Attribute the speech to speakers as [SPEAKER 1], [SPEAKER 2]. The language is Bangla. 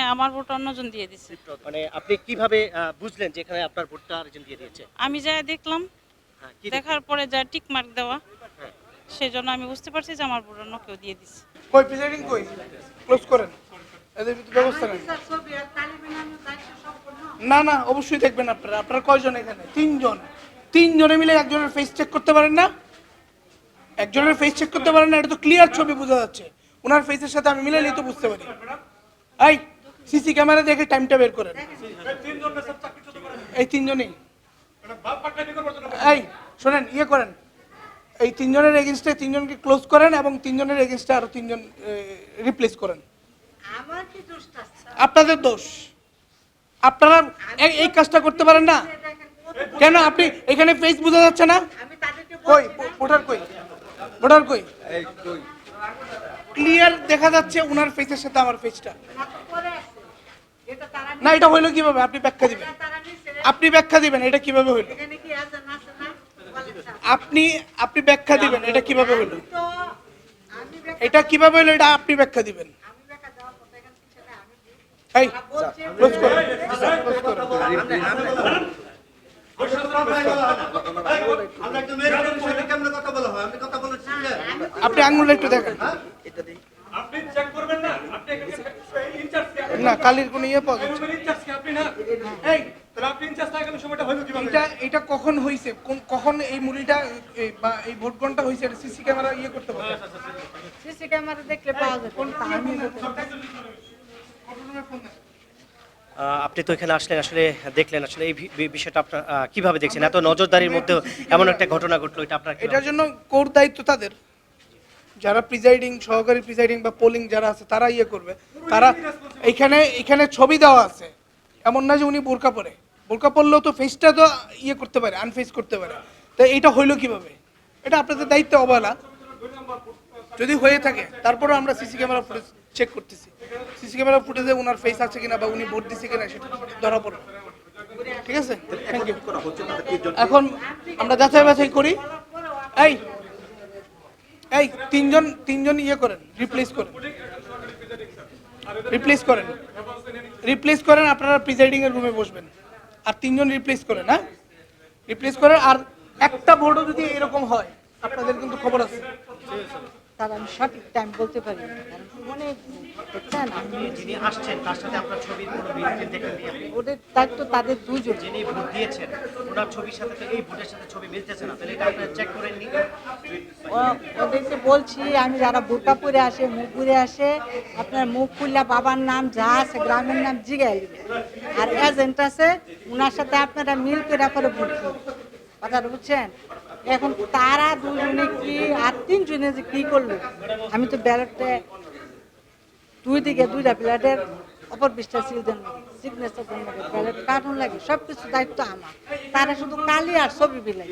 [SPEAKER 1] হ্যাঁ, আমার ভোট অন্যজন দিয়ে দিছে।
[SPEAKER 2] মানে আপনি কিভাবে বুঝলেন যে এখানে আপনার ভোটটা আরেকজন দিয়ে দিয়েছে?
[SPEAKER 1] আমি যা দেখলাম,
[SPEAKER 2] হ্যাঁ, কি
[SPEAKER 1] দেখার
[SPEAKER 2] দেখলেন?
[SPEAKER 1] পরে যা টিক মার্ক দেওয়া,
[SPEAKER 2] হ্যাঁ।
[SPEAKER 1] সেজন্য আমি বুঝতে পারছি যে আমার ভোট অন্য কেউ দিয়ে দিছে।
[SPEAKER 3] কই প্রিসাইডিং কই ক্লোজ করেন এদের ভিতরে ব্যবস্থা নেন না না অবশ্যই দেখবেন আপনারা আপনারা কয়জন এখানে তিনজনে মিলে একজনের ফেস চেক করতে পারেন না একজনের ফেস চেক করতে পারেন না এটা তো ক্লিয়ার ছবি বোঝা যাচ্ছে ওনার ফেসের সাথে আমি মিলাইলেই তো বুঝতে পারি এই সিসি ক্যামেরা দেখে টাইমটা বের করেন এই তিনজনই এই শোনেন ইয়ে করেন এই তিনজনের এগেইনস্টে তিনজনকে ক্লোজ করেন এবং তিনজনের এগেইনস্টে আরো তিনজন রিপ্লেস করেন আপনাদের দোষ আপনারা এই কাজটা করতে পারেন না কেন আপনি এখানে ফেস বোঝা যাচ্ছে না কই ভোটার কই ক্লিয়ার দেখা যাচ্ছে ওনার ফেসের সাথে আমার ফেসটা না এটা হইলো কিভাবে আপনি ব্যাখ্যা দিবেন এটা কিভাবে হইলো আপনি ব্যাখ্যা দিবেন এটা কিভাবে হইলো এটা কিভাবে হইলো এটা আপনি ব্যাখ্যা দিবেন এই ক্লোজ করুন আপনি আঙ্গুলটা একটু দেখেন না কালির কোনো ইয়ে পাওয়া যাচ্ছে এটা কখন হয়েছে কখন এই মুড়িটা বা এই ভোট গণটা হয়েছে এটা সিসি ক্যামেরা ইয়ে করতে পারে
[SPEAKER 4] সিসি ক্যামেরা দেখলে পাওয়া যায় কোন
[SPEAKER 2] আপনি তো এখানে আসলেন আসলে দেখলেন আসলে এই বিষয়টা আপনার কিভাবে দেখছেন এত নজরদারির মধ্যে এমন একটা ঘটনা ঘটলো এটা আপনার
[SPEAKER 3] এটার জন্য কোর দায়িত্ব তাদের যারা প্রিজাইডিং সহকারী প্রিজাইডিং বা পোলিং যারা আছে তারা ইয়ে করবে তারা এখানে ছবি দেওয়া আছে এমন না যে উনি বোরকা পরলেও তো ফেসটা তো ইয়ে করতে পারে আনফেস করতে পারে তো এইটা হইলো কিভাবে এটা আপনাদের দায়িত্ব অবহেলা যদি হয়ে থাকে তারপরেও আমরা সিসি ক্যামেরা ফুটেজ চেক করতেছি সিসি ক্যামেরা ফুটেজে ওনার ফেস আছে কিনা বা উনি ভোট দিচ্ছে কিনা সেটা ধরা পড়বে ঠিক আছে থ্যাংক ইউ এখন আমরা যাচাই বাছাই করি এই তিনজন ইয়ে করেন রিপ্লেস করেন আপনারা প্রিজাইডিং এর রুমে বসবেন আর তিনজন রিপ্লেস করেন হ্যাঁ রিপ্লেস করেন আর একটা ভোটও যদি এরকম হয় আপনাদের কিন্তু খবর আছে
[SPEAKER 4] তার আমি সঠিক টাইম বলতে পারি অনেক দেখছেন
[SPEAKER 2] যিনি আসছেন তার সাথে আপনার ছবির কোনো মিল দেখেন
[SPEAKER 4] ওদের দায়িত্ব তাদের দুজন
[SPEAKER 2] যিনি ভোট দিয়েছেন ওনার ছবির সাথে তো এই ভোটের সাথে ছবি মিলতেছে না তাহলে এটা আপনারা চেক করেন নি
[SPEAKER 4] ওদেরকে বলছি আমি যারা বোরকা পরে আসে মুখ ঘুরে আসে আপনার মুখ খুললে বাবার নাম যা আছে গ্রামের নাম জিগাই আর এজেন্ট আছে ওনার সাথে আপনারা মিল করে করে ভোট কথাটা বুঝছেন এখন তারা দুজনে কি আর তিনজনে যে কি করলো আমি তো ব্যালটে দুই দিকে দুইটা প্লেটের অপর বিশটা সিগনেচার ব্যালট কার্টুন লাগে সবকিছু দায়িত্ব আমার তারা শুধু কালি আর ছবি বিলাই